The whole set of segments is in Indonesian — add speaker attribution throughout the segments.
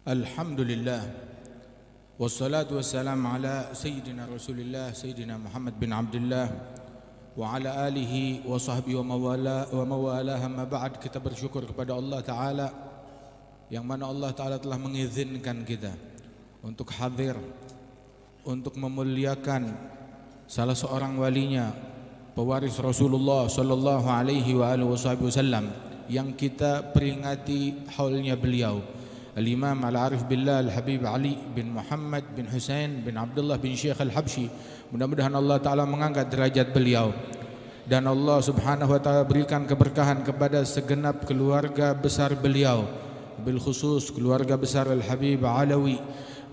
Speaker 1: Alhamdulillah wassalatu wassalamu ala sayyidina Rasulillah Sayyidina Muhammad bin Abdullah wa ala alihi wa sahbihi wa mawala amma ba'd. Kita bersyukur kepada Allah Ta'ala yang mana Allah Ta'ala telah mengizinkan kita untuk hadir, untuk memuliakan salah seorang walinya, pewaris Rasulullah sallallahu alaihi wa alihi wasallam, yang kita peringati haulnya beliau Al-Imam Al-Arif Billah Al-Habib Ali bin Muhammad bin Hussein bin Abdullah bin Syekh Al-Habsyi. Mudah-mudahan Allah Ta'ala mengangkat derajat beliau dan Allah Subhanahu wa Ta'ala berikan keberkahan kepada segenap keluarga besar beliau, bil khusus keluarga besar Al-Habib Alawi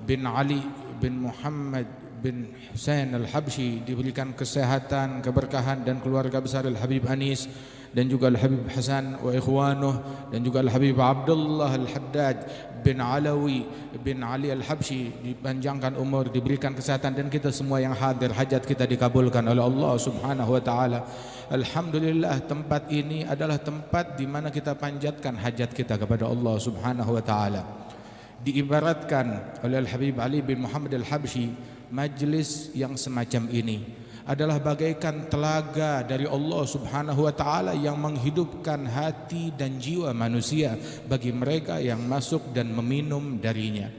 Speaker 1: bin Ali bin Muhammad bin Hussein Al-Habsyi, diberikan kesehatan, keberkahan, dan keluarga besar Al-Habib Anis dan juga Al-Habib Hasan wa ikhwanuh, dan juga Al-Habib Abdullah Al-Haddad bin Alawi bin Ali Al-Habsyi, dipanjangkan umur, diberikan kesehatan, dan kita semua yang hadir hajat kita dikabulkan oleh Allah Subhanahu wa Ta'ala. Alhamdulillah, tempat ini adalah tempat di mana kita panjatkan hajat kita kepada Allah Subhanahu wa Ta'ala. Diibaratkan oleh Al-Habib Ali bin Muhammad Al-Habsyi, majlis yang semacam ini adalah bagaikan telaga dari Allah Subhanahu wa Ta'ala yang menghidupkan hati dan jiwa manusia bagi mereka yang masuk dan meminum darinya.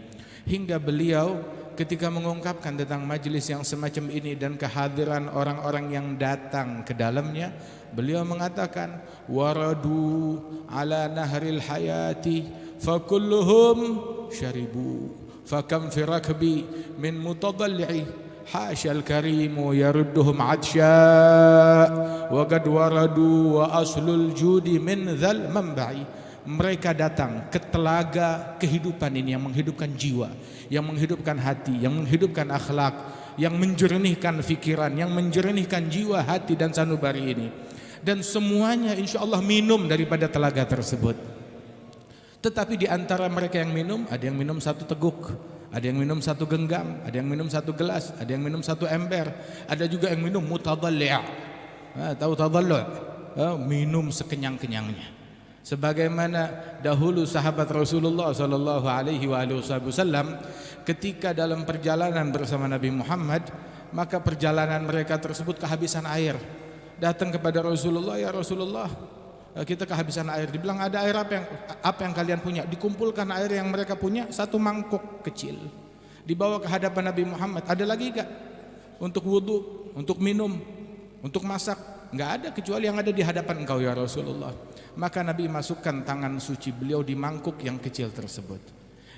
Speaker 1: Hingga beliau ketika mengungkapkan tentang majlis yang semacam ini dan kehadiran orang-orang yang datang ke dalamnya, beliau mengatakan, waradu ala nahril hayati fakulluhum syaribu fakam fi rakbi min mutadalli'i hasyal karimu yarudduhum adsya wa qad waradu wa aslul judi min dzal manba'i. Mereka datang ke telaga kehidupan ini yang menghidupkan jiwa, yang menghidupkan hati, yang menghidupkan akhlak, yang menjernihkan fikiran, yang menjernihkan jiwa, hati dan sanubari ini, dan semuanya insyaallah minum daripada telaga tersebut. Tetapi di antara mereka yang minum, ada yang minum satu teguk, ada yang minum satu genggam, ada yang minum satu gelas, ada yang minum satu ember, ada juga yang minum mutadalli'. Tahu tadallu'? Minum sekenyang-kenyangnya. Sebagaimana dahulu sahabat Rasulullah sallallahu alaihi wasallam ketika dalam perjalanan bersama Nabi Muhammad, maka perjalanan mereka tersebut kehabisan air. Datang kepada Rasulullah, ya Rasulullah, kita kehabisan air. Dibilang, ada air apa yang kalian punya? Dikumpulkan air yang mereka punya, satu mangkuk kecil, dibawa ke hadapan Nabi Muhammad. Ada lagi gak untuk wudhu, untuk minum, untuk masak? Gak ada, kecuali yang ada di hadapan engkau ya Rasulullah. Maka Nabi masukkan tangan suci beliau di mangkuk yang kecil tersebut.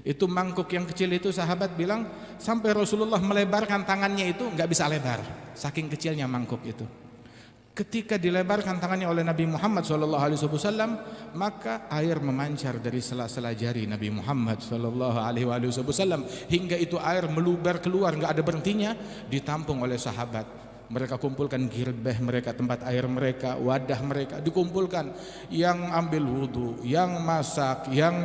Speaker 1: Itu mangkuk yang kecil itu, sahabat bilang, sampai Rasulullah melebarkan tangannya itu gak bisa lebar, saking kecilnya mangkuk itu. Ketika dilebarkan tangannya oleh Nabi Muhammad SAW, maka air memancar dari sela-sela jari Nabi Muhammad SAW, hingga itu air meluber keluar, nggak ada berhentinya, ditampung oleh sahabat. Mereka kumpulkan girbeh mereka, tempat air mereka, wadah mereka dikumpulkan. Yang ambil wudhu, yang masak, yang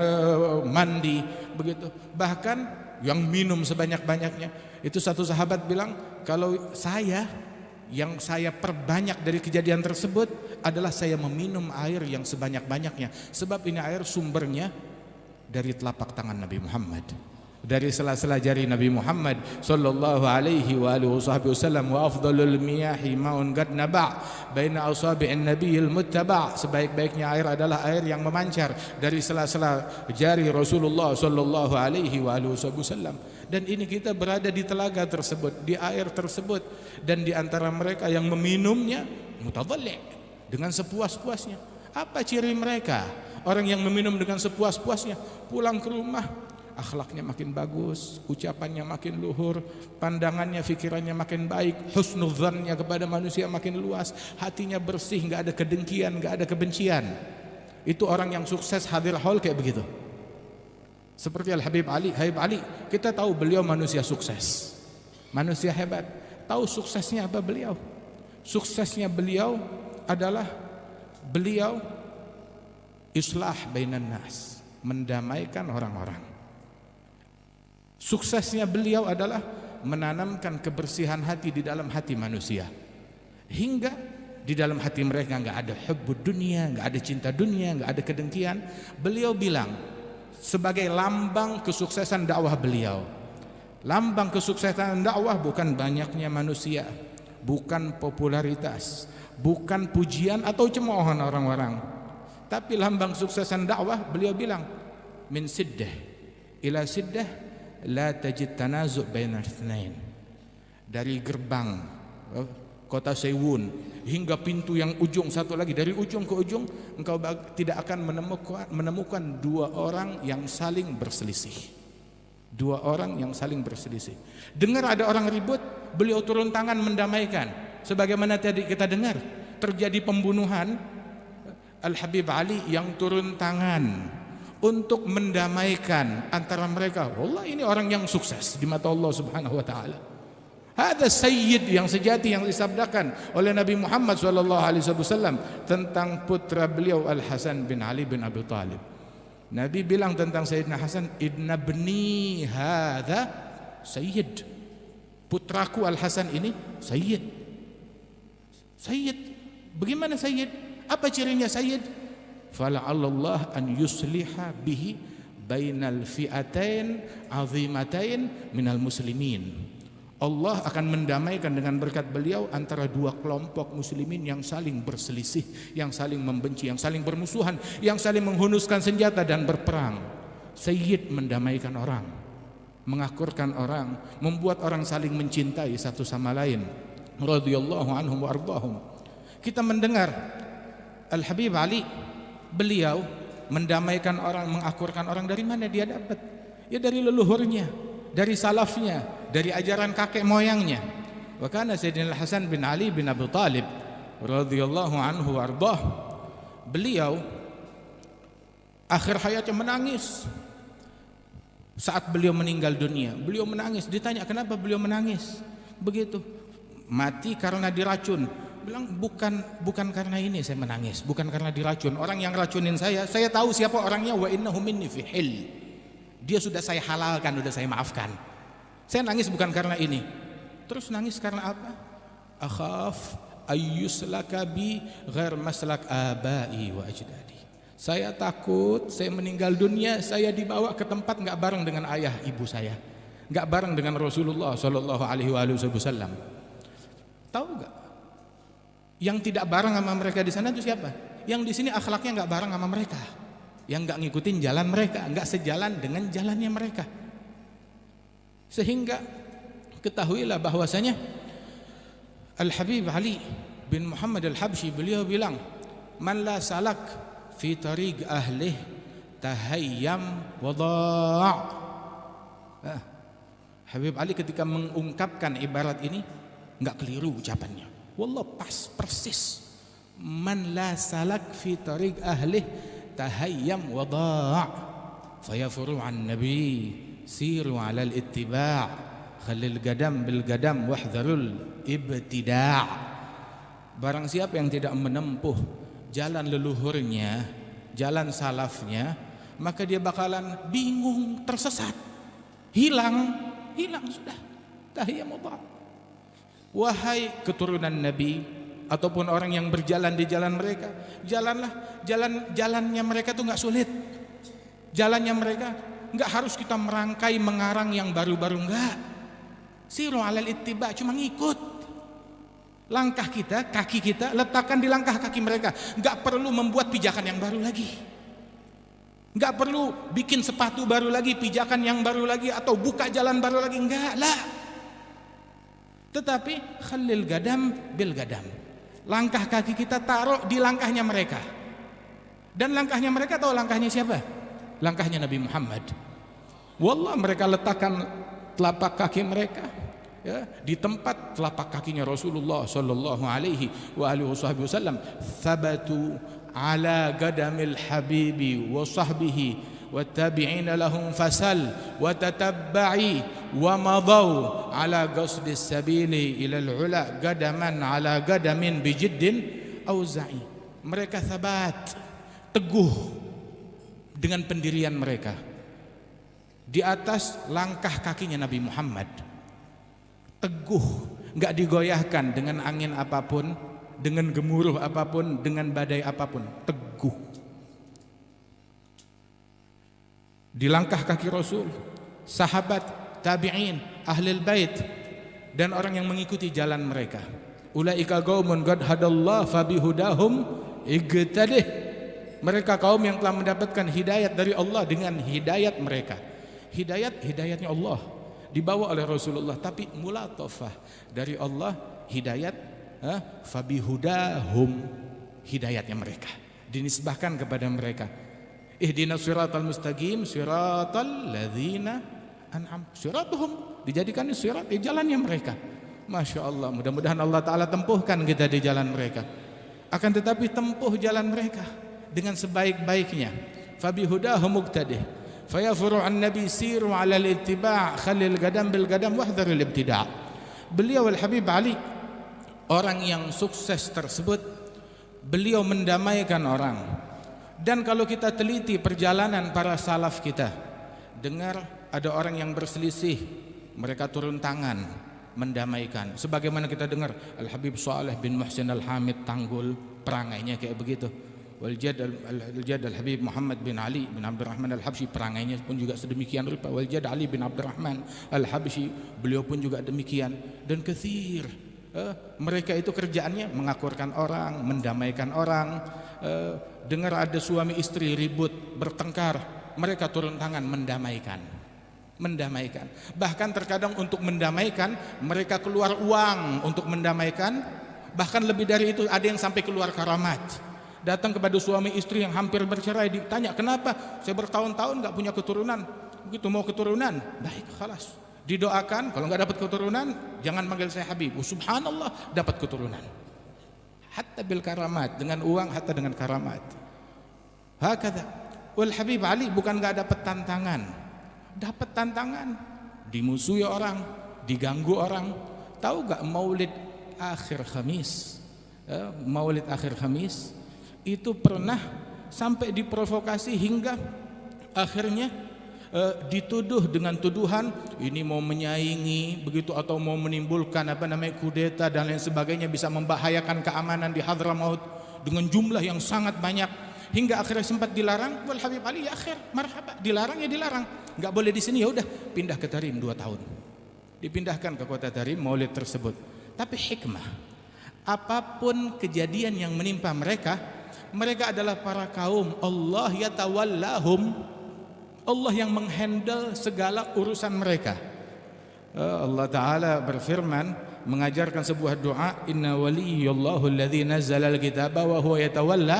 Speaker 1: mandi, begitu. Bahkan yang minum sebanyak-banyaknya. Itu satu sahabat bilang, kalau yang saya perbanyak dari kejadian tersebut adalah saya meminum air yang sebanyak-banyaknya. Sebab ini air sumbernya dari telapak tangan Nabi Muhammad, dari sela-sela jari Nabi Muhammad sallallahu alaihi wa alihi wasallam. Wa afdalul miyahi ma'un qad naba' baina asabi'in nabiyil muttaba'. Sebaik-baiknya air adalah air yang memancar dari sela-sela jari Rasulullah sallallahu alaihi wa alihi wasallam. Dan ini kita berada di telaga tersebut, di air tersebut, dan di antara mereka yang meminumnya mutadalli', dengan sepuas-puasnya. Apa ciri mereka? Orang yang meminum dengan sepuas-puasnya, pulang ke rumah akhlaknya makin bagus, ucapannya makin luhur, pandangannya, fikirannya makin baik, husnudzannya kepada manusia makin luas, hatinya bersih, nggak ada kedengkian, nggak ada kebencian. Itu orang yang sukses hadir haul kayak begitu. Seperti Al-Habib Ali. Habib Ali, kita tahu beliau manusia sukses, manusia hebat. Tahu suksesnya apa beliau? Suksesnya beliau adalah beliau islah bainan nas, mendamaikan orang-orang. Suksesnya beliau adalah menanamkan kebersihan hati di dalam hati manusia, hingga di dalam hati mereka nggak ada hubbud dunia, nggak ada cinta dunia, nggak ada kedengkian. Beliau bilang, sebagai lambang kesuksesan dakwah beliau. Lambang kesuksesan dakwah bukan banyaknya manusia, bukan popularitas, bukan pujian atau cemoohan orang-orang, tapi lambang kesuksesan dakwah beliau bilang, min siddah ila siddah la tajid tanazu' baina itsnain. Dari gerbang kota Sewun hingga pintu yang ujung satu lagi, dari ujung ke ujung engkau tidak akan menemukan dua orang yang saling berselisih. Dua orang yang saling berselisih. Dengar ada orang ribut, beliau turun tangan mendamaikan. Sebagaimana tadi kita dengar terjadi pembunuhan, Al-Habib Ali yang turun tangan untuk mendamaikan antara mereka. Wallah, ini orang yang sukses di mata Allah Subhanahu wa taala. Ada sayyid yang sejati yang disabdakan oleh Nabi Muhammad SAW tentang putra beliau Al-Hasan bin Ali bin Abi Thalib. Nabi bilang tentang Sayyidina Hasan, inna bni hadza sayyid. Putraku Al-Hasan ini sayyid. Sayyid. Bagaimana sayyid? Apa cirinya sayyid? Fala'allallah an yusliha bihi bainal fi'atain azimatain minal muslimin. Allah akan mendamaikan dengan berkat beliau antara dua kelompok muslimin yang saling berselisih, yang saling membenci, yang saling bermusuhan, yang saling menghunuskan senjata dan berperang. Sayyid mendamaikan orang, mengakurkan orang, membuat orang saling mencintai satu sama lain. Radhiyallahu anhum wa ardahum. Kita mendengar Al-Habib Ali, beliau mendamaikan orang, mengakurkan orang. Dari mana dia dapat? Ya dari leluhurnya, dari salafnya, dari ajaran kakek moyangnya. Wa kana Sayyidina Hasan bin Ali bin Abi Thalib radhiyallahu anhu warḍah, beliau akhir hayatnya menangis. Saat beliau meninggal dunia, beliau menangis. Ditanya kenapa beliau menangis begitu, mati karena diracun. Bilang bukan karena ini saya menangis, bukan karena diracun. Orang yang racunin saya tahu siapa orangnya. Wa innahu minni fi hil, dia sudah saya halalkan, sudah saya maafkan. Saya nangis bukan karena ini. Terus nangis karena apa? Akhaf ayyuslaka bi ghair maslak abai wa ajdadi. Saya takut saya meninggal dunia, saya dibawa ke tempat enggak bareng dengan ayah ibu saya, enggak bareng dengan Rasulullah sallallahu alaihi wasallam. Tahu enggak? Yang tidak bareng sama mereka di sana itu siapa? Yang di sini akhlaknya enggak bareng sama mereka, yang enggak ngikutin jalan mereka, enggak sejalan dengan jalannya mereka. Sehingga ketahuilah bahwasanya Al-Habib Ali bin Muhammad Al-Habsyi beliau bilang, man la salak fi tariq ahlih tahayyam wada'. Habib Ali ketika mengungkapkan ibarat ini enggak keliru ucapannya. Wallah pas persis. Man la salak fi tariq ahlih tahayyam wada' fayafuru an nabi siru alal ittiba' khalil gadam bil gadam wahdharul ibtida'. Barang siapa yang tidak menempuh jalan leluhurnya, jalan salafnya, maka dia bakalan bingung, tersesat, hilang sudah. Tahiyyam wada'. Wahai keturunan Nabi ataupun orang yang berjalan di jalan mereka, jalannya mereka tuh enggak sulit. Jalannya mereka enggak harus kita merangkai mengarang yang baru-baru, enggak. Siru alal ittiba, cuma ngikut. Langkah kita, kaki kita letakkan di langkah kaki mereka. Enggak perlu membuat pijakan yang baru lagi. Enggak perlu bikin sepatu baru lagi, pijakan yang baru lagi, atau buka jalan baru lagi, enggak lah. Tetapi khalil gadam bil gadam. Langkah kaki kita taruh di langkahnya mereka. Dan langkahnya mereka tahu langkahnya siapa? Langkahnya Nabi Muhammad. Wallah, mereka letakkan telapak kaki mereka ya di tempat telapak kakinya Rasulullah sallallahu alaihi wasallam. Thabatu ala gadamil habibi wa sahbihi wa tabi'ina lahum fasal wa tatabba'i wa madaw ala qasdis sabili ila al-ula gadaman ala gadamin bijiddin auza'i. Mereka thabat, teguh dengan pendirian mereka di atas langkah kakinya Nabi Muhammad. Teguh, enggak digoyahkan dengan angin apapun, dengan gemuruh apapun, dengan badai apapun. Teguh. di langkah kaki Rasul, sahabat, tabi'in, ahlul bait, dan orang yang mengikuti jalan mereka. Ulaika qaumun qad hadallahu fabihudahum iqtadih. Mereka kaum yang telah mendapatkan hidayat dari Allah dengan hidayat mereka. Hidayatnya Allah dibawa oleh Rasulullah, tapi mulatafah dari Allah, hidayat fabihudahum, hidayatnya mereka dinisbahkan kepada mereka. Ihdinas siratal mustaqim siratal ladzina an'am, siratuhum dijadikan sirat di jalannya mereka. Masya Allah, mudah-mudahan Allah Ta'ala tempuhkan kita di jalan mereka. Akan tetapi tempuh jalan mereka dengan sebaik-baiknya. Fabihudahum muqtadih fayafuru an nabi siru ala al-ittiba' khalil gadam bil gadam wahdharil ibtida'. Beliau Al-Habib Ali, orang yang sukses tersebut, beliau mendamaikan orang. Dan kalau kita teliti perjalanan para salaf kita, dengar ada orang yang berselisih, mereka turun tangan mendamaikan. Sebagaimana kita dengar Al-Habib Saleh bin Muhsin Al-Hamid Tanggul, perangainya kayak begitu. Wal-Jad Al-Habib Muhammad bin Ali bin Abdurrahman Al-Habsyi, perangainya pun juga sedemikian rupa. Wal-Jad Ali bin Abdurrahman Al-Habsyi, beliau pun juga demikian. Dan katsir, mereka itu kerjaannya mengakurkan orang, mendamaikan orang. Dengar ada suami istri ribut, bertengkar, mereka turun tangan mendamaikan. Bahkan terkadang untuk mendamaikan mereka keluar uang untuk mendamaikan. Bahkan lebih dari itu, ada yang sampai keluar karamat. Datang kepada suami istri yang hampir bercerai, ditanya, kenapa? Saya bertahun-tahun gak punya keturunan. Begitu mau keturunan, baik, khalas, didoakan. Kalau gak dapat keturunan, jangan manggil saya Habib. Subhanallah, dapat keturunan. Hatta bil karamat, dengan uang, hatta dengan karamat. Hakadha. Wal Habib Ali bukan gak dapat tantangan, dapat tantangan, dimusuhi orang, diganggu orang. Tahu gak maulid akhir Khamis? Maulid akhir Khamis itu pernah sampai diprovokasi hingga akhirnya dituduh dengan tuduhan ini mau menyaingi begitu, atau mau menimbulkan kudeta dan lain sebagainya, bisa membahayakan keamanan di Hadramaut dengan jumlah yang sangat banyak, hingga akhirnya sempat dilarang. Wal Habib Ali, ya akhir marhaba, dilarang ya dilarang, nggak boleh di sini, ya udah pindah ke Tarim 2 tahun, dipindahkan ke kota Tarim maulid tersebut. Tapi hikmah, apapun kejadian yang menimpa mereka, mereka adalah para kaum Allah yatawallahum, Allah yang menghandle segala urusan mereka. Allah Ta'ala berfirman, mengajarkan sebuah doa, inna waliyallahu alladzi nazzala al-kitaba wa huwa yatawalla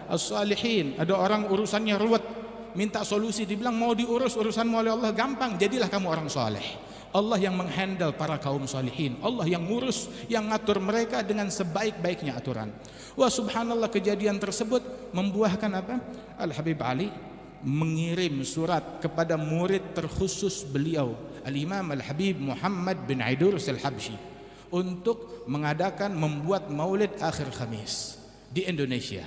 Speaker 1: as-salihin. Ada orang urusannya ruwet, minta solusi, dibilang mau diurus urusanmu oleh Allah gampang, jadilah kamu orang saleh. Allah yang menghandle para kaum salihin, Allah yang ngurus, yang ngatur mereka dengan sebaik-baiknya aturan. Wah, subhanallah, kejadian tersebut membuahkan apa? Al-Habib Ali mengirim surat kepada murid terkhusus beliau, Al-Imam Al-Habib Muhammad bin Idrus Al-Habsyi, untuk mengadakan, membuat maulid akhir Khamis di Indonesia.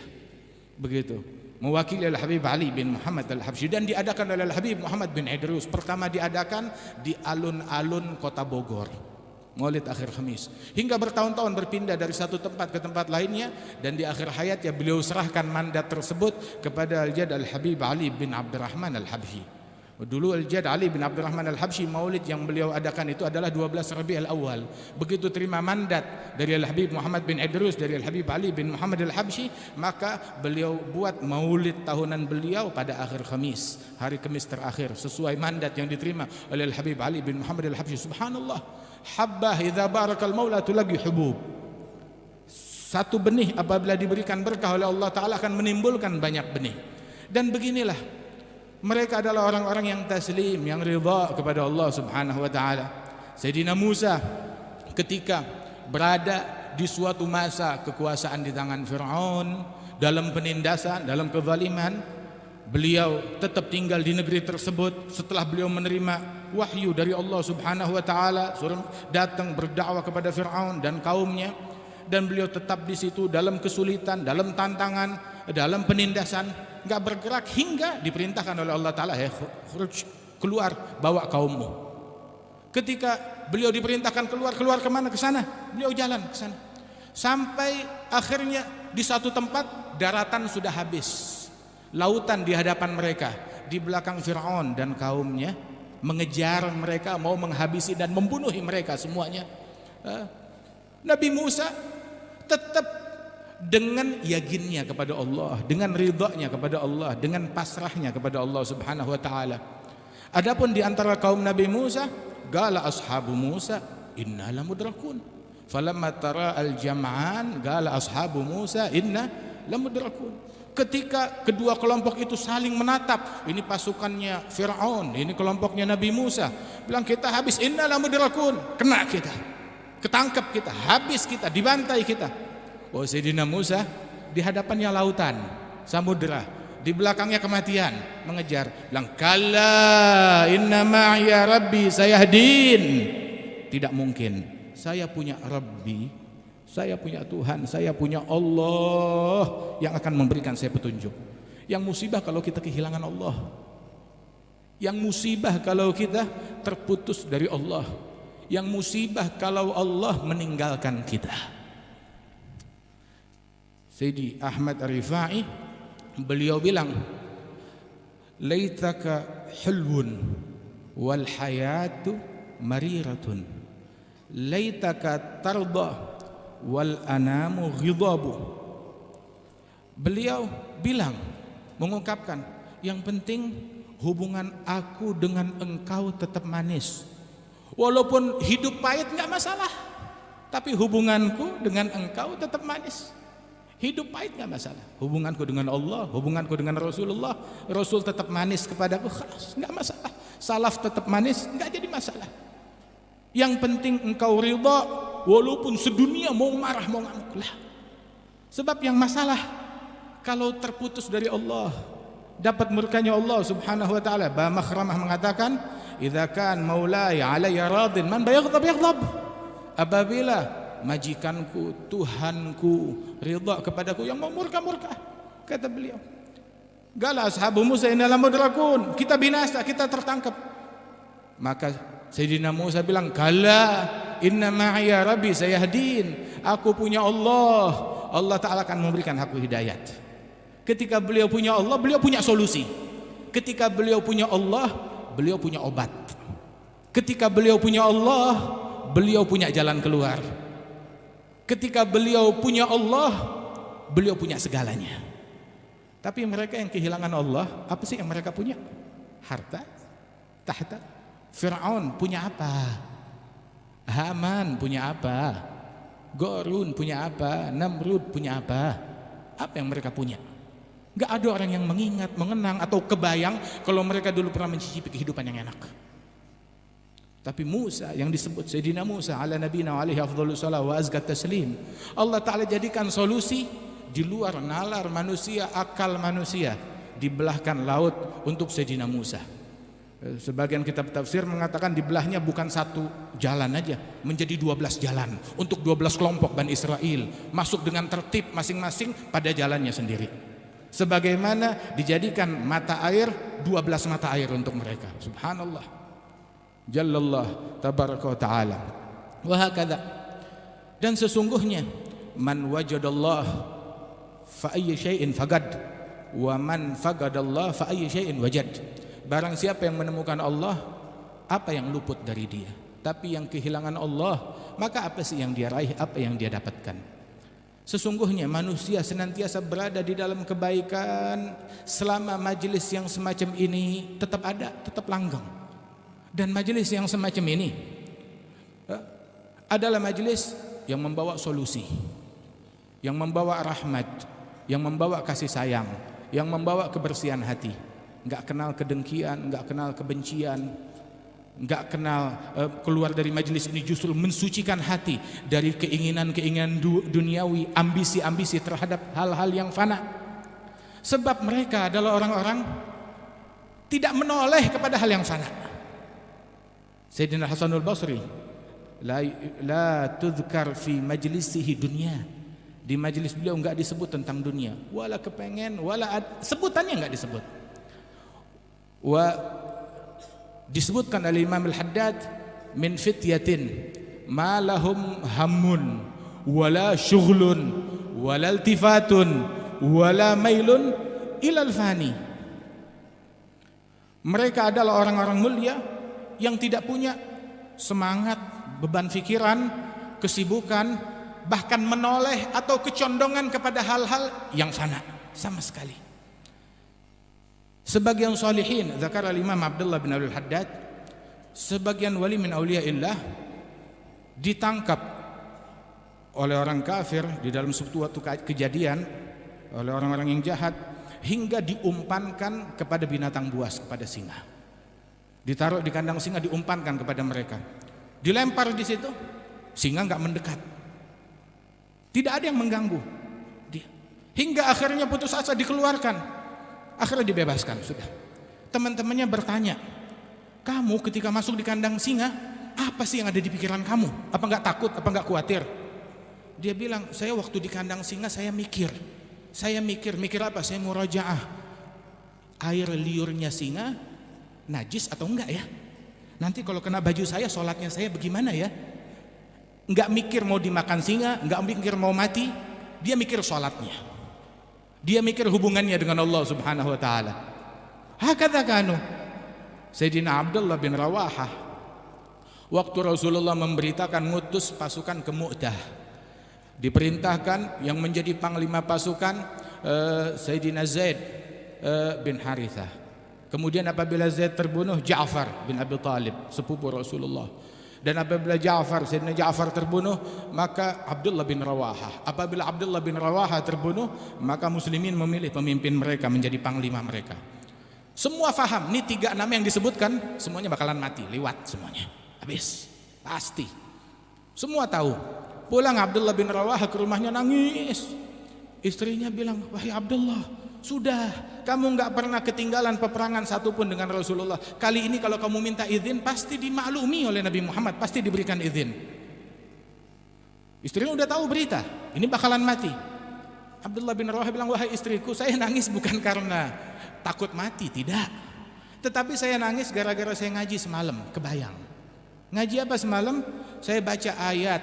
Speaker 1: Begitu, mewakili Al-Habib Ali bin Muhammad Al-Habsyi, dan diadakan oleh Al-Habib Muhammad bin Idrus. Pertama diadakan di alun-alun kota Bogor, maulid akhir Khamis, hingga bertahun-tahun berpindah dari satu tempat ke tempat lainnya, dan di akhir hayatnya beliau serahkan mandat tersebut kepada Al-Jad Al-Habib Ali bin Abdurrahman Al-Habsyi. Dulu Al-Jad Ali bin Abdurrahman Al-Habsyi, maulid yang beliau adakan itu adalah 12 Rabiul Awal. Begitu terima mandat dari Al-Habib Muhammad bin Idrus, dari Al-Habib Ali bin Muhammad Al-Habsyi, maka beliau buat maulid tahunan beliau pada akhir Khamis, hari Kamis terakhir, sesuai mandat yang diterima oleh Al-Habib Ali bin Muhammad Al-Habsyi. Subhanallah, habbah idza barakal maula tulagi hubub. Satu benih apabila diberikan berkah oleh Allah Ta'ala akan menimbulkan banyak benih. Dan beginilah, mereka adalah orang-orang yang taslim, yang ridha kepada Allah Subhanahu wa Ta'ala. Sayyidina Musa ketika berada di suatu masa kekuasaan di tangan Fir'aun, dalam penindasan, dalam kezaliman, beliau tetap tinggal di negeri tersebut. Setelah beliau menerima wahyu dari Allah Subhanahu wa Ta'ala, suruh datang berdakwah kepada Fir'aun dan kaumnya, dan beliau tetap di situ dalam kesulitan, dalam tantangan, dalam penindasan, enggak bergerak hingga diperintahkan oleh Allah Ta'ala, keluar, bawa kaummu. Ketika beliau diperintahkan keluar kemana? Ke sana. Beliau jalan ke sana. Sampai akhirnya di satu tempat daratan sudah habis, lautan di hadapan mereka, di belakang Fir'aun dan kaumnya, mengejar mereka, mau menghabisi dan membunuh mereka semuanya. Nabi Musa tetap dengan yakinnya kepada Allah, dengan ridhanya kepada Allah, dengan pasrahnya kepada Allah Subhanahu wa taala. Adapun di antara kaum Nabi Musa, qala ashabu Musa inna lamudrakun. Falamma tara al-jam'an qala ashabu Musa inna lamudrakun. Ketika kedua kelompok itu saling menatap, ini pasukannya Fir'aun, ini kelompoknya Nabi Musa, bilang kita habis, inna lamudrakun, kena kita, ketangkap kita, habis kita, dibantai kita. Oh, Sayyidina Musa di hadapannya lautan, samudera, di belakangnya kematian mengejar, bilang kalla inna ma'iya rabbi sayahdin. Tidak mungkin, saya punya Rabbi, saya punya Tuhan, saya punya Allah yang akan memberikan saya petunjuk. Yang musibah kalau kita kehilangan Allah, yang musibah kalau kita terputus dari Allah, yang musibah kalau Allah meninggalkan kita. Sayyidi Ahmad Ar-Rifai, beliau bilang, laitaka hulwun wal hayatu mariratun, laitaka tarda wal anamu ghidabu. Beliau bilang, mengungkapkan, yang penting hubungan aku dengan engkau tetap manis. Walaupun hidup pahit enggak masalah, tapi hubunganku dengan engkau tetap manis. Hidup pahit enggak masalah. Hubunganku dengan Allah, hubunganku dengan Rasulullah, Rasul tetap manis kepadaku, enggak masalah. Salaf tetap manis, enggak jadi masalah. Yang penting engkau ridha, walaupun sedunia mau marah mau ngamuk lah. Sebab yang masalah kalau terputus dari Allah, dapat murkanya Allah Subhanahu wa taala. Ba Makhramah mengatakan, idza kan maulai alayya radin man bayaghdab yaghdab. Apabila majikanku, Tuhanku ridha kepadaku, yang mau murka, kata beliau. Gala ashabu Musa inna lamudrakun, kita binasa, kita tertangkap. Maka Sayyidina Musa bilang, kalla inna ma'iya rabbi sayahdin. Aku punya Allah, Allah Ta'ala akan memberikan aku hidayat. Ketika beliau punya Allah, beliau punya solusi. Ketika beliau punya Allah, beliau punya obat. Ketika beliau punya Allah, beliau punya jalan keluar. Ketika beliau punya Allah, beliau punya segalanya. Tapi mereka yang kehilangan Allah, apa sih yang mereka punya? Harta, tahta. Fir'aun punya apa? Haman punya apa? Qarun punya apa? Namrud punya apa? Apa yang mereka punya? Gak ada orang yang mengingat, mengenang atau kebayang kalau mereka dulu pernah mencicipi kehidupan yang enak. Tapi Musa yang disebut Sayyidina Musa ala nabiyina wa alaihi afdhalus salat wa azkat taslim, Allah Ta'ala jadikan solusi di luar nalar manusia, akal manusia, dibelahkan laut untuk Sayyidina Musa. Sebagian kitab tafsir mengatakan dibelahnya bukan satu jalan aja, menjadi 12 jalan untuk 12 kelompok Bani Israel, masuk dengan tertib masing-masing pada jalannya sendiri. Sebagaimana dijadikan mata air, 12 mata air untuk mereka. Subhanallah, Jallallah tabaraka wa ta'ala. Wa hakadha. Dan sesungguhnya man wajadallah fa ayyi syai'in faqad wa man faqadallah fa ayyi syai'in wajad. Barang siapa yang menemukan Allah, apa yang luput dari dia? Tapi yang kehilangan Allah, maka apa sih yang dia raih, apa yang dia dapatkan? Sesungguhnya manusia senantiasa berada di dalam kebaikan selama majelis yang semacam ini tetap ada, tetap langgeng. Dan majelis yang semacam ini adalah majelis yang membawa solusi, yang membawa rahmat, yang membawa kasih sayang, yang membawa kebersihan hati. Enggak kenal kedengkian, enggak kenal kebencian, enggak kenal keluar dari majelis ini justru mensucikan hati dari keinginan-keinginan duniawi, ambisi-ambisi terhadap hal-hal yang fana. Sebab mereka adalah orang-orang tidak menoleh kepada hal yang fana. Sayyidina Hasanul Basri, la tudhkar fi majlisihi dunya. Di majelis beliau enggak disebut tentang dunia, wala kepengen, wala sebutannya enggak disebut. Wa disebutkan oleh Imam Al-Haddad, min fityatin ma lahum hammun wala syughlun wala iltifatun wala mailun ilal fani. Mereka adalah orang-orang mulia yang tidak punya semangat, beban pikiran, kesibukan, bahkan menoleh atau kecondongan kepada hal-hal yang fana sama sekali. Sebagian salihin, zakar al-Imam Abdullah bin Abdul Haddad, sebagian wali min auliyaillah ditangkap oleh orang kafir di dalam suatu kejadian oleh orang-orang yang jahat, hingga diumpankan kepada binatang buas, kepada singa. Ditaruh di kandang singa, diumpankan kepada mereka. Dilempar di situ, singa nggak mendekat. Tidak ada yang mengganggu dia. Hingga akhirnya putus asa, dikeluarkan. Akhirnya dibebaskan sudah. Teman-temannya bertanya, kamu ketika masuk di kandang singa, apa sih yang ada di pikiran kamu? Apa nggak takut? Apa nggak khawatir? Dia bilang, saya waktu di kandang singa saya mikir apa? Saya murajaah, air liurnya singa najis atau enggak ya? Nanti kalau kena baju saya, sholatnya saya bagaimana ya? Enggak mikir mau dimakan singa, enggak mikir mau mati, dia mikir sholatnya. Dia mikir hubungannya dengan Allah Subhanahu wa taala. Hakadha kanu Sayyidina Abdullah bin Rawahah waktu Rasulullah memberitakan ngutus pasukan ke Mu'tah, diperintahkan yang menjadi panglima pasukan Sayyidina Zaid bin Harithah. Kemudian apabila Zaid terbunuh, Ja'far bin Abi Talib, sepupu Rasulullah. Dan apabila Sayyidina Ja'far terbunuh, maka Abdullah bin Rawahah. Apabila Abdullah bin Rawahah terbunuh, maka muslimin memilih pemimpin mereka menjadi panglima mereka. Semua faham, ini 3 nama yang disebutkan semuanya bakalan mati, lewat semuanya, habis, pasti. Semua tahu. Pulang Abdullah bin Rawahah ke rumahnya nangis. Istrinya bilang, wahai Abdullah, sudah, kamu nggak pernah ketinggalan peperangan satupun dengan Rasulullah. Kali ini kalau kamu minta izin, pasti dimaklumi oleh Nabi Muhammad, pasti diberikan izin. Istrinya udah tahu berita, ini bakalan mati. Abdullah bin Rawahah bilang, wahai istriku, saya nangis bukan karena takut mati, tidak. Tetapi saya nangis gara-gara saya ngaji semalam, kebayang. Ngaji apa semalam? Saya baca ayat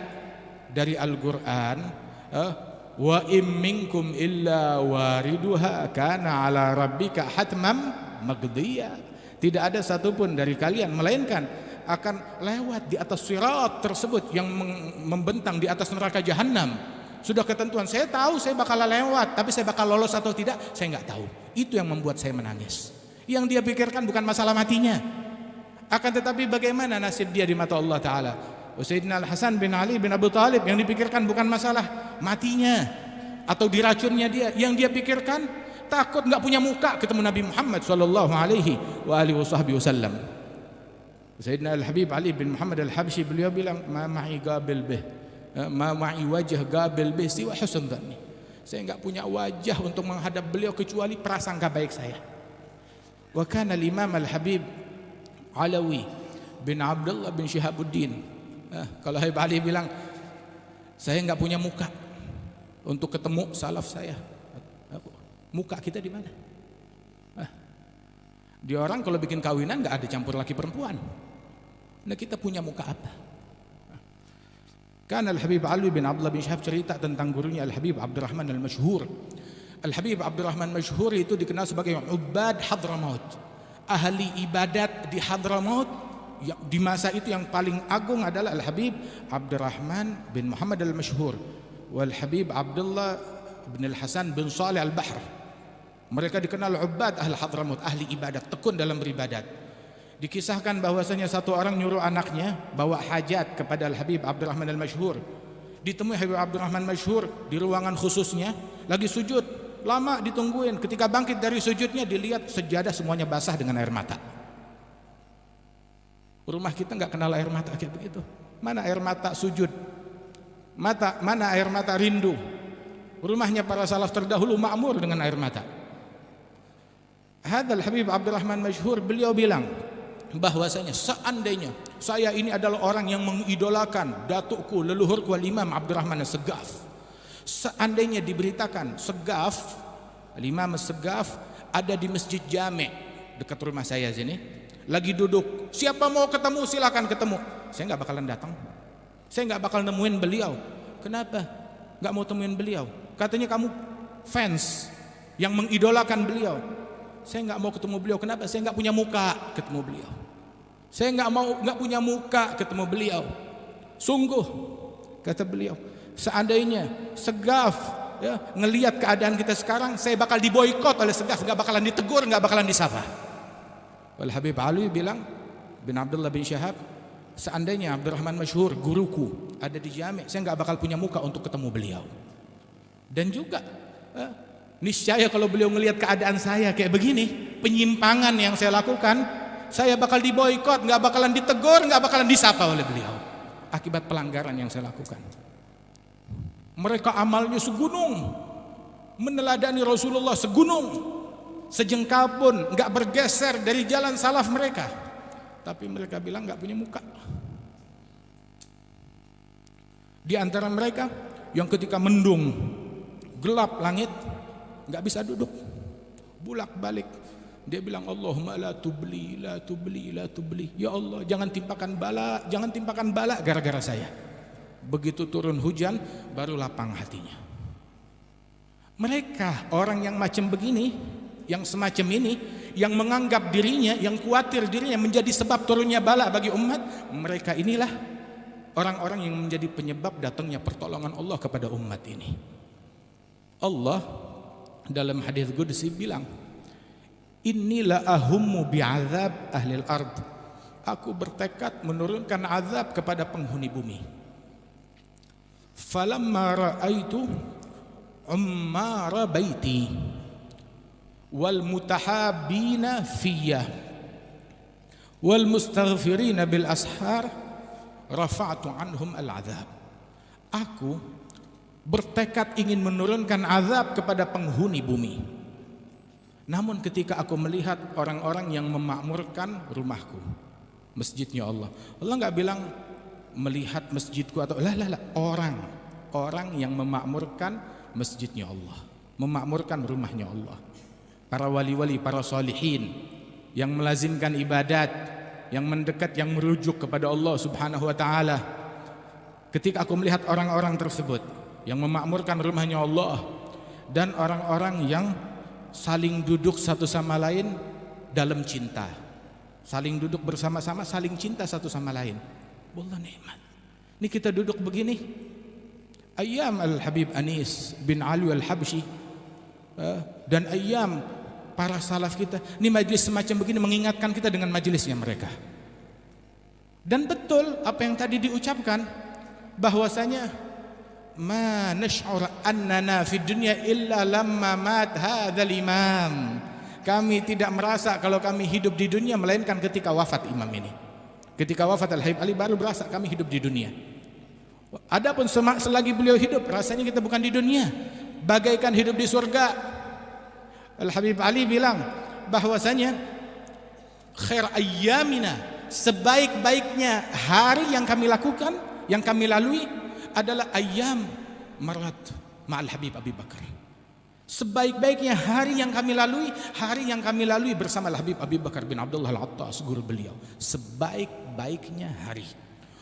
Speaker 1: dari Al-Quran, wa im minkum illa wariduha kana ala rabbika hatmam maqdiya. Tidak ada satupun dari kalian melainkan akan lewat di atas sirat tersebut yang membentang di atas neraka jahanam. Sudah ketentuan, saya tahu saya bakal lewat, tapi saya bakal lolos atau tidak saya nggak tahu. Itu yang membuat saya menangis. Yang dia pikirkan bukan masalah matinya, akan tetapi bagaimana nasib dia di mata Allah Ta'ala. Sayyidina Al-Hasan bin Ali bin Abu Talib, yang dipikirkan bukan masalah matinya atau diracunnya dia. Yang dia pikirkan takut nggak punya muka ketemu Nabi Muhammad sallallahu alaihi wasallam. Sayyidina Al-Habib Ali bin Muhammad Al-Habsyi, beliau bilang, ma ma'i qabil bih, ma ma'i wajah qabil bih siwa husn dhanni. Saya nggak punya wajah untuk menghadap beliau kecuali prasangka baik saya. Wa kana al-Imam Al-Habib Alawi bin Abdullah bin Syihabuddin, kalau Habib Ali bilang, saya nggak punya muka untuk ketemu salaf saya. Muka kita di mana? Di orang kalau bikin kawinan nggak ada campur laki perempuan. Nah, kita punya muka apa? Kan Al-Habib Ali bin Abdullah bin Syihab cerita tentang gurunya Al-Habib Abdurrahman Al-Masyhur. Al-Habib Abdurrahman Masyhur itu dikenal sebagai Ubad Hadramaut, ahli ibadat di Hadramaut. Di masa itu yang paling agung adalah Al-Habib Abdurrahman bin Muhammad Al-Masyhur wal Habib Abdullah bin Al-Hasan bin Salih Al-Bahr. Mereka dikenal ubad ahli Hadramaut, ahli ibadat, tekun dalam beribadat. Dikisahkan bahwasanya satu orang nyuruh anaknya bawa hajat kepada Al-Habib Abdurrahman Al-Masyhur. Ditemui Habib Abdurrahman Masyhur di ruangan khususnya, lagi sujud, lama ditungguin. Ketika bangkit dari sujudnya, dilihat sejadah semuanya basah dengan air mata. Rumah kita nggak kenal air mata kayak begitu. Mana air mata sujud? Mana air mata rindu? Rumahnya para salaf terdahulu makmur dengan air mata. Hadzal Habib Abdurrahman Masyhur, beliau bilang bahwasanya seandainya saya ini adalah orang yang mengidolakan datukku, leluhurku Al-Imam Abdurrahman As-Segaf. Seandainya diberitakan Segaf, Al-Imam As-Segaf ada di Masjid Jami' dekat rumah saya sini, lagi duduk, siapa mau ketemu silakan ketemu. Saya nggak bakalan datang, saya nggak bakal nemuin beliau. Kenapa nggak mau temuin beliau? Katanya kamu fans yang mengidolakan beliau. Saya nggak mau ketemu beliau. Kenapa? Saya nggak punya muka ketemu beliau. Saya nggak punya muka ketemu beliau. Sungguh, kata beliau, seandainya Segaf ya, ngelihat keadaan kita sekarang, saya bakal diboikot oleh Segaf, nggak bakalan ditegur, nggak bakalan disapa. Wal Habib Ali bilang, bin Abdullah bin Syahab, seandainya Abdurrahman Masyhur guruku ada di Jami', saya nggak bakal punya muka untuk ketemu beliau. Dan juga niscaya kalau beliau ngelihat keadaan saya kayak begini, penyimpangan yang saya lakukan, saya bakal diboikot, nggak bakalan ditegur, nggak bakalan disapa oleh beliau akibat pelanggaran yang saya lakukan. Mereka amalnya segunung, meneladani Rasulullah segunung, sejengkal pun nggak bergeser dari jalan salaf mereka. Tapi mereka bilang nggak punya muka. Di antara mereka yang ketika mendung, gelap langit, nggak bisa duduk, bolak-balik. Dia bilang, Allahumma la tubli, la tubli, la tubli. Ya Allah, jangan timpakan bala gara-gara saya. Begitu turun hujan, baru lapang hatinya. Mereka orang yang macam begini, yang semacam ini, yang menganggap dirinya, yang khawatir dirinya menjadi sebab turunnya bala bagi umat, mereka inilah orang-orang yang menjadi penyebab datangnya pertolongan Allah kepada umat ini. Allah dalam hadis qudsi bilang, Inilah ahummu bi'adzab ahlil ard. Aku bertekad menurunkan azab kepada penghuni bumi. Falamma ra'aitu ummara baiti wal mutahabbina fiyya wal mustaghfirina bil ashar rafa'tu anhum al azab. Aku bertekad ingin menurunkan azab kepada penghuni bumi. Namun ketika aku melihat orang-orang yang memakmurkan rumahku, masjidnya Allah nggak bilang melihat masjidku atau orang yang memakmurkan masjidnya Allah, memakmurkan rumahnya Allah, para wali-wali, para salihin yang melazimkan ibadat, yang mendekat, yang merujuk kepada Allah Subhanahu wa taala. Ketika aku melihat orang-orang tersebut yang memakmurkan rumahnya Allah dan orang-orang yang saling duduk satu sama lain dalam cinta, saling duduk bersama-sama, saling cinta satu sama lain. Wallah nikmat. Ini kita duduk begini, ayam Al-Habib Anis bin Ali Al-Habsyi dan ayam para salaf kita. Ini majlis semacam begini mengingatkan kita dengan majlisnya mereka. Dan betul apa yang tadi diucapkan, bahwasanya ma nash'ur annana fid dunya illa lamma mat hadzal imam. Kami tidak merasa kalau kami hidup di dunia melainkan ketika wafat imam ini. Ketika wafat Al-Habib Ali baru berasa kami hidup di dunia. Adapun selagi beliau hidup rasanya kita bukan di dunia, bagaikan hidup di surga. Al-Habib Ali bilang bahwasanya khair ayyamina, sebaik-baiknya hari yang kami lakukan, yang kami lalui adalah ayam marat ma'al Habib Abi Bakar. Sebaik-baiknya hari yang kami lalui bersama Habib Abi Bakar bin Abdullah Al-Attas, guru beliau. Sebaik-baiknya hari,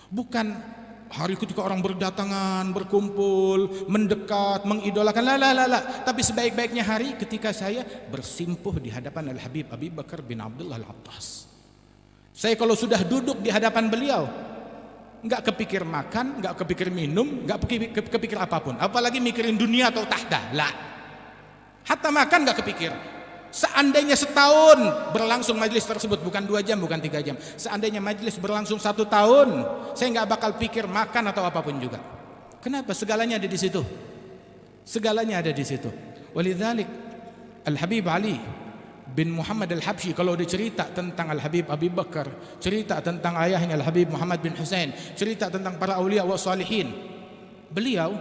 Speaker 1: bukan hari ketika orang berdatangan, berkumpul, mendekat, mengidolakan, tapi sebaik-baiknya hari ketika saya bersimpuh di hadapan Habib Abi Bakar bin Abdullah Al-Attas. Saya kalau sudah duduk di hadapan beliau, nggak kepikir makan, nggak kepikir minum, nggak kepikir apapun, apalagi mikirin dunia atau tahta. Hatta makan nggak kepikir. Seandainya setahun berlangsung majelis tersebut, bukan 2 jam, bukan 3 jam, seandainya majelis berlangsung 1 tahun, saya nggak bakal pikir makan atau apapun juga. Kenapa? Segalanya ada di situ. Segalanya ada di situ. Walidzalik Al-Habib Ali bin Muhammad Al-Habsyi kalau dia cerita tentang Al-Habib Abi Bakar, cerita tentang ayahnya Al-Habib Muhammad bin Husain, cerita tentang para awliya wa salihin, beliau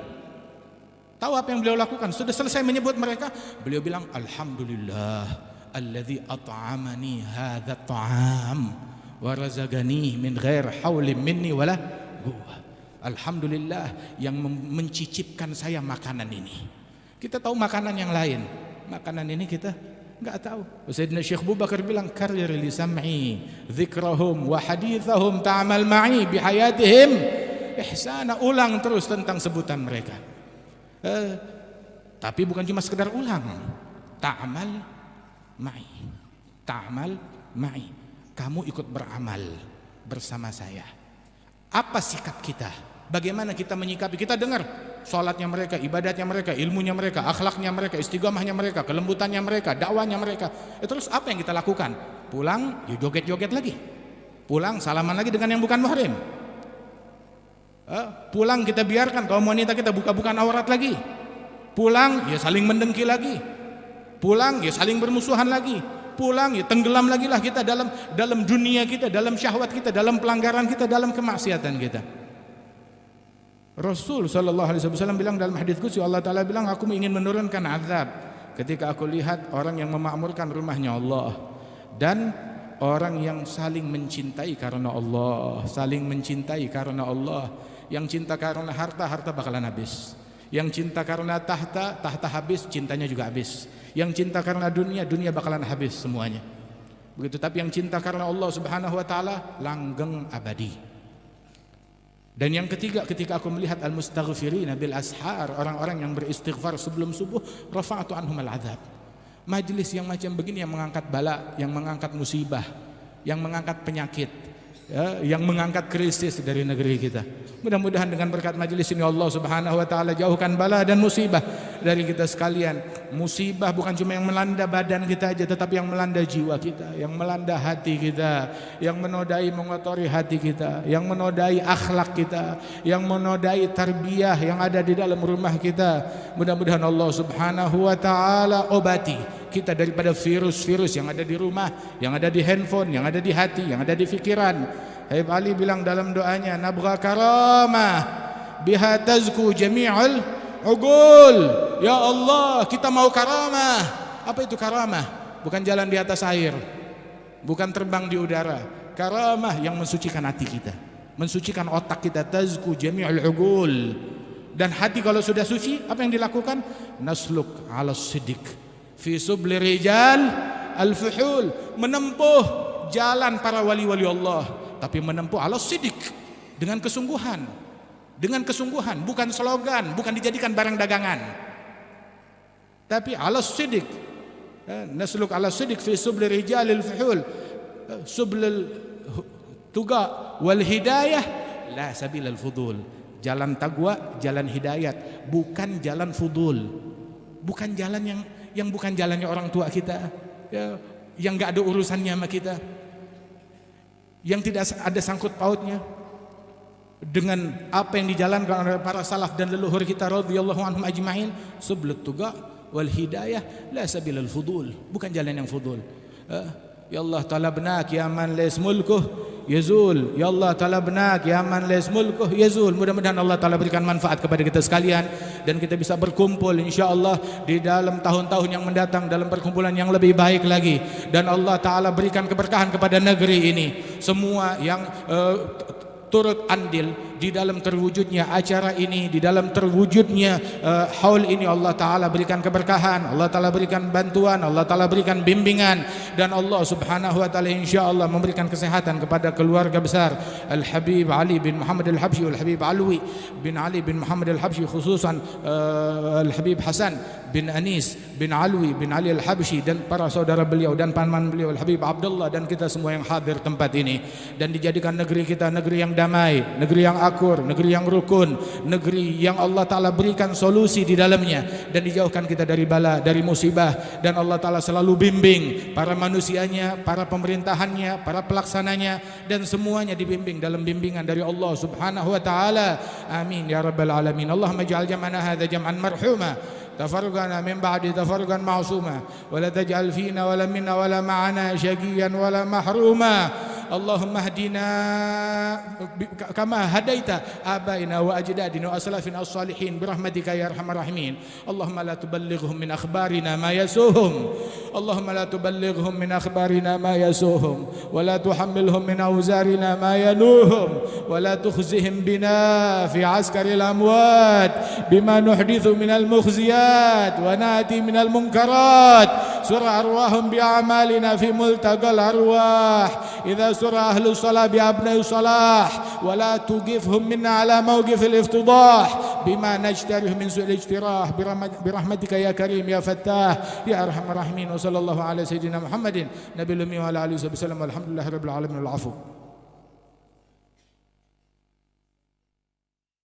Speaker 1: tahu apa yang beliau lakukan. Sudah selesai menyebut mereka, beliau bilang alhamdulillah alladzi at'amani hadza at'am wa razaqani min ghair haulin minni wala quwwah. Alhamdulillah yang mencicipkan saya makanan ini. Kita tahu makanan yang lain, makanan ini kita enggak tahu. Sayyidina Syekh Abu Bakar bilang karir li sam'i dzikrahum wa hadithahum ta'mal ma'i bi hayatihim ihsana. Ulang terus tentang sebutan mereka. Tapi bukan cuma sekedar ulang, ta'mal ma'i. Ta'mal ma'i. Kamu ikut beramal bersama saya. Apa sikap kita? Bagaimana kita menyikapi? Kita dengar salatnya mereka, ibadatnya mereka, ilmunya mereka, akhlaknya mereka, istiqamahnya mereka, kelembutannya mereka, dakwahnya mereka. Terus apa yang kita lakukan? Pulang, ya joget-joget lagi. Pulang salaman lagi dengan yang bukan muhrim. Pulang kita biarkan kaum wanita kita buka-bukaan aurat lagi. Pulang ya saling mendengki lagi. Pulang ya saling bermusuhan lagi. Pulang ya tenggelam lagi lah kita dalam dunia kita, dalam syahwat kita, dalam pelanggaran kita, dalam kemaksiatan kita. Rasul sallallahu alaihi wasallam bilang dalam hadis qudsi, Allah taala bilang, aku ingin menurunkan azab ketika aku lihat orang yang memakmurkan rumahnya Allah dan orang yang saling mencintai karena Allah, saling mencintai karena Allah. Yang cinta karena harta, harta bakalan habis. Yang cinta karena tahta, tahta habis, cintanya juga habis. Yang cinta karena dunia, dunia bakalan habis semuanya. Begitu. Tapi yang cinta karena Allah Subhanahu wa taala langgeng abadi. Dan yang ketiga, ketika aku melihat al-mustaghfirina bil ashar, orang-orang yang beristighfar sebelum subuh, rafa'atu anhum al-'adzab. Majelis yang macam begini yang mengangkat bala, yang mengangkat musibah, yang mengangkat penyakit, ya, yang mengangkat krisis dari negeri kita. Mudah-mudahan dengan berkat majelis ini Allah Subhanahu wa taala jauhkan bala dan musibah dari kita sekalian. Musibah bukan cuma yang melanda badan kita aja, tetapi yang melanda jiwa kita, yang melanda hati kita, yang menodai mengotori hati kita, yang menodai akhlak kita, yang menodai tarbiyah yang ada di dalam rumah kita. Mudah-mudahan Allah Subhanahu wa taala obati kita daripada virus-virus yang ada di rumah, yang ada di handphone, yang ada di hati, yang ada di pikiran. Habib Ali bilang dalam doanya, nabgha karamah biha tazku jami'ul ugul. Ya Allah, kita mau karamah. Apa itu karamah? Bukan jalan di atas air, bukan terbang di udara. Karamah yang mensucikan hati kita, mensucikan otak kita. Tazku jami'ul ugul. Dan hati kalau sudah suci, apa yang dilakukan? Nasluk ala siddiq fi subli rijal al-fuhul, menempuh jalan para wali-wali Allah, tapi menempuh ala siddiq, dengan kesungguhan. Dengan kesungguhan, bukan slogan, bukan dijadikan barang dagangan, tapi ala siddiq. Nasluk ala siddiq fi subli rijal al-fuhul, sublul tuqa wal hidayah la sabil al-fudul. Jalan taqwa, jalan hidayat, bukan jalan fudul. Bukan jalan yang bukan jalannya orang tua kita, ya, yang enggak ada urusannya sama kita, yang tidak ada sangkut pautnya dengan apa yang dijalankan oleh para salaf dan leluhur kita radhiyallahu anhum ajma'in. Sublut tuqa wal hidayah la sabilal fudul, bukan jalan yang fudul. Ya Allah talabnak ya man lais mulkuh yazul, ya Allah talabnak ya man lais mulkuh yazul. Mudah-mudahan Allah taala berikan manfaat kepada kita sekalian dan kita bisa berkumpul insyaallah di dalam tahun-tahun yang mendatang dalam perkumpulan yang lebih baik lagi, dan Allah taala berikan keberkahan kepada negeri ini. Semua yang turut andil di dalam terwujudnya acara ini, di dalam terwujudnya haul ini, Allah Ta'ala berikan keberkahan, Allah Ta'ala berikan bantuan, Allah Ta'ala berikan bimbingan, dan Allah Subhanahu Wa Ta'ala insyaAllah memberikan kesehatan kepada keluarga besar Al-Habib Ali bin Muhammad Al-Habsyi, Al-Habib Alwi bin Ali bin Muhammad Al-Habsyi, khususan Al-Habib Hasan bin Anis bin Alwi bin Ali Al-Habsyi, dan para saudara beliau dan paman beliau Al-Habib Abdullah, dan kita semua yang hadir tempat ini, dan dijadikan negeri kita negeri yang damai, negeri yang akur, negeri yang rukun, negeri yang Allah Ta'ala berikan solusi di dalamnya, dan dijauhkan kita dari bala, dari musibah, dan Allah Ta'ala selalu bimbing para manusianya, para pemerintahannya, para pelaksananya, dan semuanya dibimbing dalam bimbingan dari Allah Subhanahu Wa Ta'ala. Amin ya Rabbal Alamin. Allahumma ja'al jam'ana hadha jam'an marhuma, تفرقنا من بعد تفرقا معصوما، ولا تجعل فينا ولا منا ولا معنا شقيا ولا محروما. اللهم اهدنا كما هديت آبائنا وأجدادنا وأسلافنا الصالحين برحمتك يا أرحم الراحمين. اللهم لا تبلغهم من أخبارنا ما يسوهم، اللهم لا تبلغهم من أخبارنا ما يسوهم، ولا تحملهم من أوزارنا ما ينوهم، ولا تخزهم بنا في عسكر الأموات بما نحدث من المخزيات ونأتي من المنكرات. سر أرواحهم بأعمالنا في ملتقى الأرواح، إذا سر أهل الصلاة بأبناء الصلاح، ولا توقفهم منا على موقف الافتضاح بما نجترح من سوء الاجتراح برحمتك يا كريم يا فتاح يا أرحم الراحمين. وصلى الله على سيدنا محمد نبي الأمي وعلى آله وصحبه وسلم والحمد لله رب العالمين. العفو.